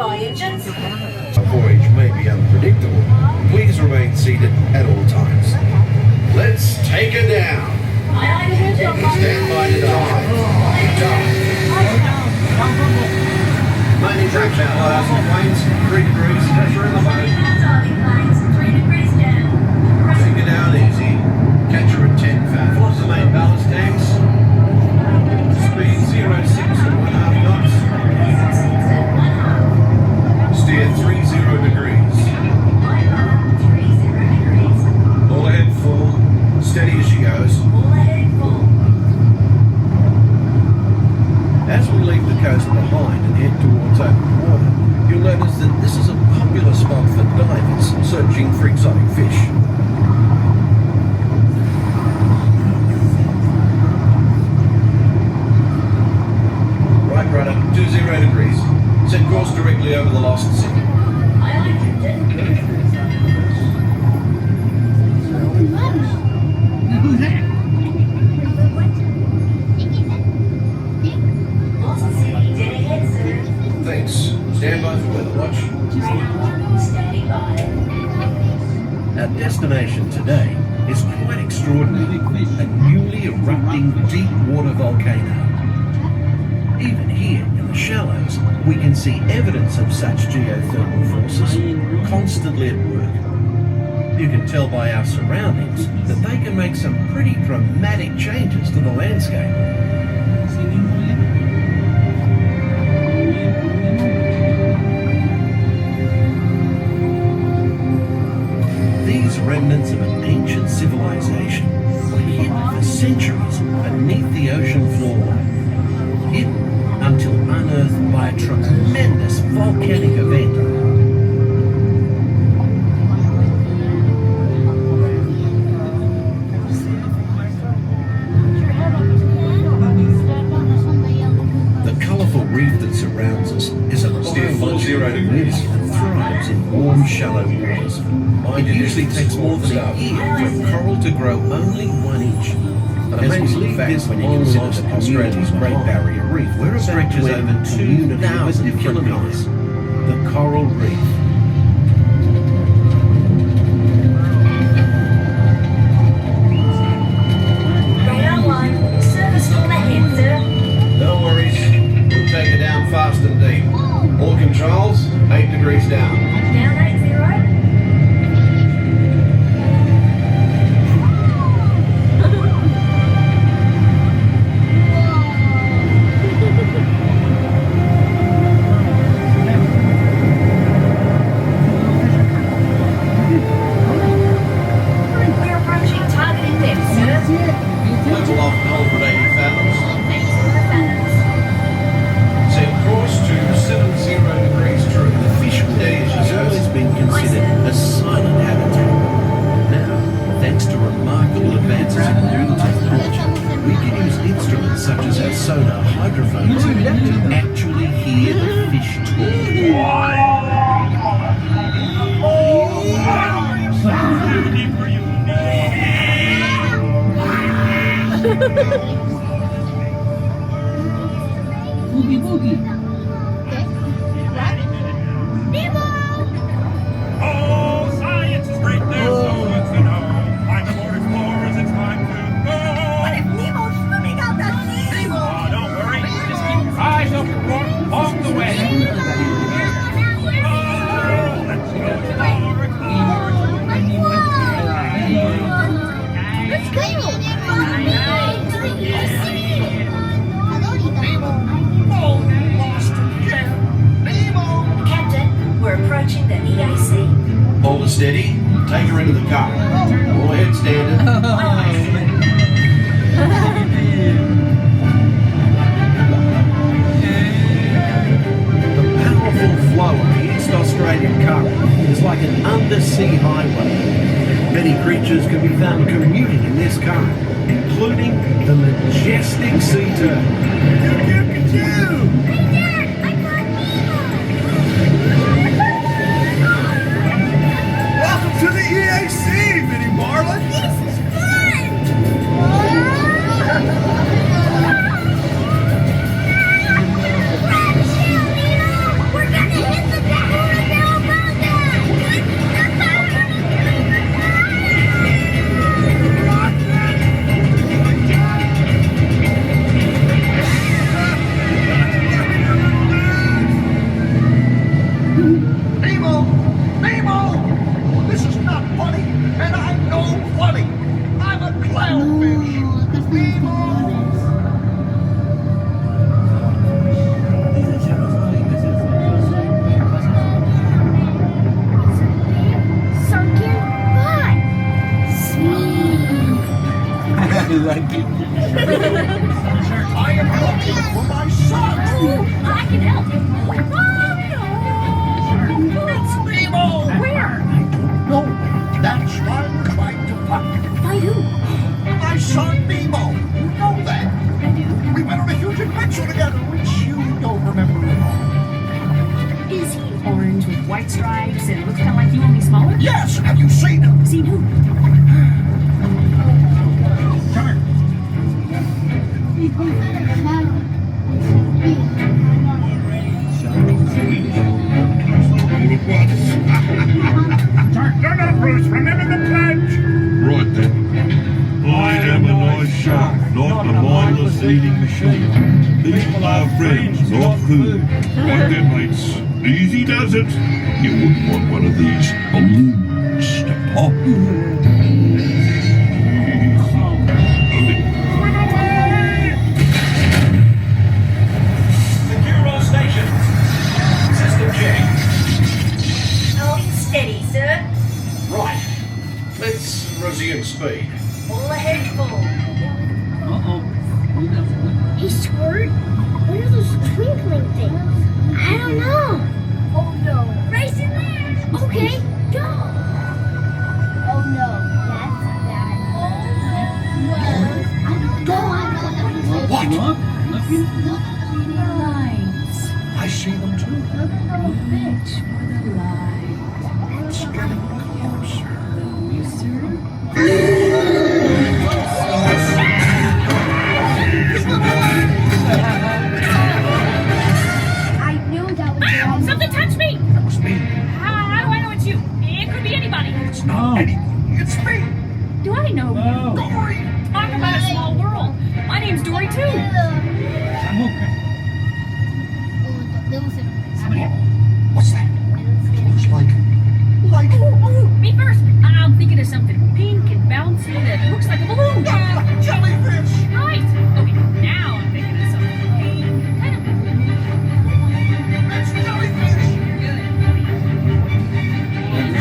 by engines. Our voyage may be unpredictable. Please remain seated at all times. Let's take her down. Stand by to dive. Landing track now, planes, 3 degrees, pressure in the boat. Take her down easy. Catch her at 10 fathoms. The main ballast tanks. Speed 0.6 to 1.5 knots. Steer 30 degrees. All ahead full. Steady as she goes. As we leave the coast behind and head towards open water, you'll notice that this is a popular spot for divers searching for exotic fish. Right rudder, 20 degrees. Set course directly over the lost sea. Thanks. Stand by for weather watch. Our destination today is quite extraordinary. A newly erupting deep water volcano. Even here in the shallows, we can see evidence of such geothermal forces constantly at work. You can tell by our surroundings that they can make some pretty dramatic changes to the landscape. These remnants of an ancient civilization were hidden for centuries beneath the ocean floor. Hidden until unearthed by a tremendous volcanic event. The colourful reef that surrounds us is a biological community that thrives in warm, shallow waters. It usually takes more than a year for a coral to grow only 1 inch. As we leave this long lost Australia's Great Barrier Reef, where it stretches over 2,000 kilometres, the coral reef. Radar 1, service storm ahead, sir. No worries, we'll take it down fast and deep. All controls, 8 degrees down. Down 80. Level off 80 fathoms. Set course to 70 degrees true. The fish weed has always been considered a silent habitat. Now, thanks to remarkable advances in marine technology, we can use instruments such as our sonar hydrophones to actually hear the fish Boogie boogie. Nemo! Oh, science is great, there's so much to know. I'm aboard explorers, it's time to go. What if Nemo's swimming out the sea? Oh, don't worry, just keep your eyes open along the way. Oh, let's go explore, explore. Let's go! Captain, we're approaching the EAC. Hold her steady, take her into the car. All ahead standard. The powerful flow of the East Australian current is like an undersea highway. Many creatures can be found commuting in this current, including the majestic sea turtle. Welcome to the EAC, Minnie Marlin. This is fun! We're gonna hit the like it. I am looking for my son. I can help. It's Nemo. Where? No, that's why I'm trying to find By who? my son Nemo. You know that. We went on a huge adventure together, which you don't remember at all. Is he orange with white stripes and looks kind of like you, only smaller? Yes, have you seen him? Seen who? No, no, Bruce, remember the pledge. Right then. I am a nice shark, not a mindless eating machine. People are friends, not food. Right then, mates. Easy does it. You wouldn't want one of these balloons to pop. Secure all stations. System check. Holding steady, sir. Right. Let's resume speed. All ahead full. Uh-oh. Hey, Squirt, what are those twinkling things? I don't know. Oh no. Race in there. Okay, go. Oh no, that's bad. Oh no. Go on. What? Nothing? Lights. I see them too. Reach for the light. It's getting closer. I knew that was Ah, something touched me. That was me. How do I know it's you? It could be anybody. It's not anyone. It's me. Do I know you? Oh, Dory. Talk about a small world. My name's Dory too. I'm okay. What's that? Looks like Me first. I'm thinking of something pink and bouncy that looks like a balloon. jellyfish. Right. Okay, now I'm thinking of something pink, kind of blue. It's jellyfish.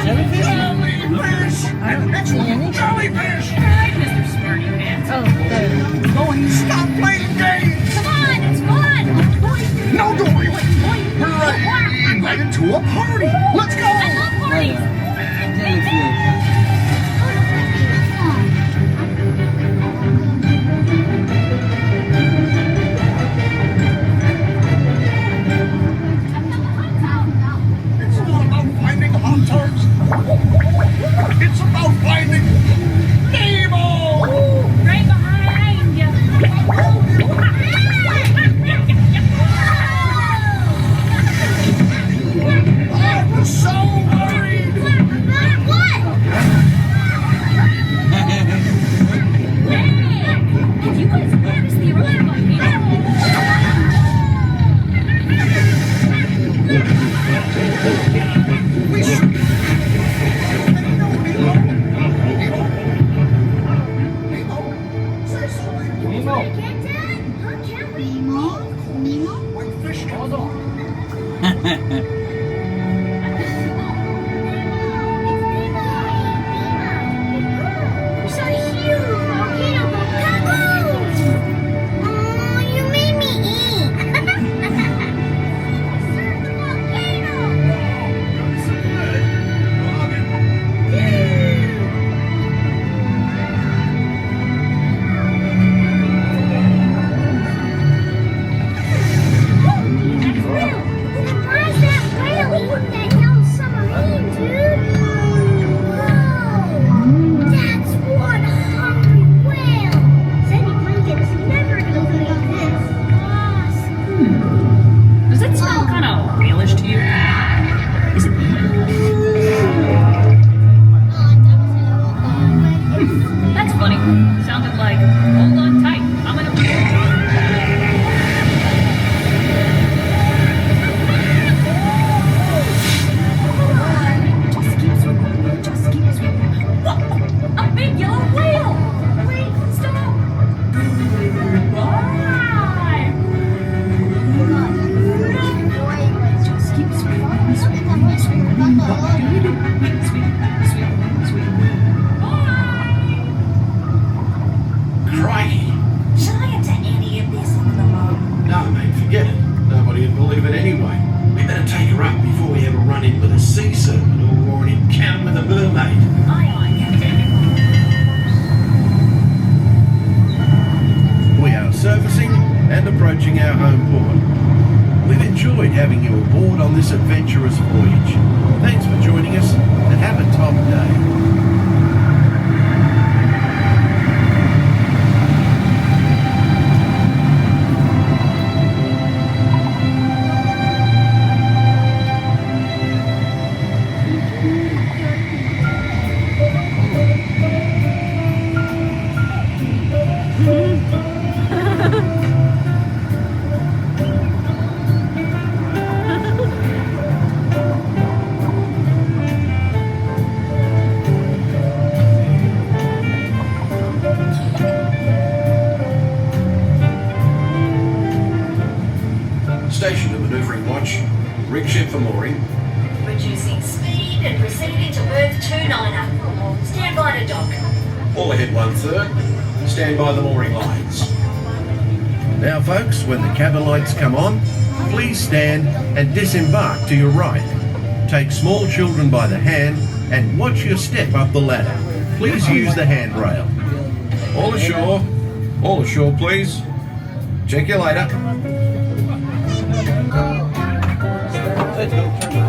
Jellyfish? Jellyfish. And next one, jellyfish. Right, Mr. Smarty Pants. Stop playing games. Come on. on this adventurous voyage. Thanks for joining us and have a top day. Station to manoeuvring watch. Rig ship for mooring. Reducing speed and proceeding to berth 29er. Stand by to dock. All ahead 1/3. Stand by the mooring lines. Now folks, when the cabin lights come on, please stand and disembark to your right. Take small children by the hand and watch your step up the ladder. Please use the handrail. All ashore. All ashore, please. Check you later. Let's go.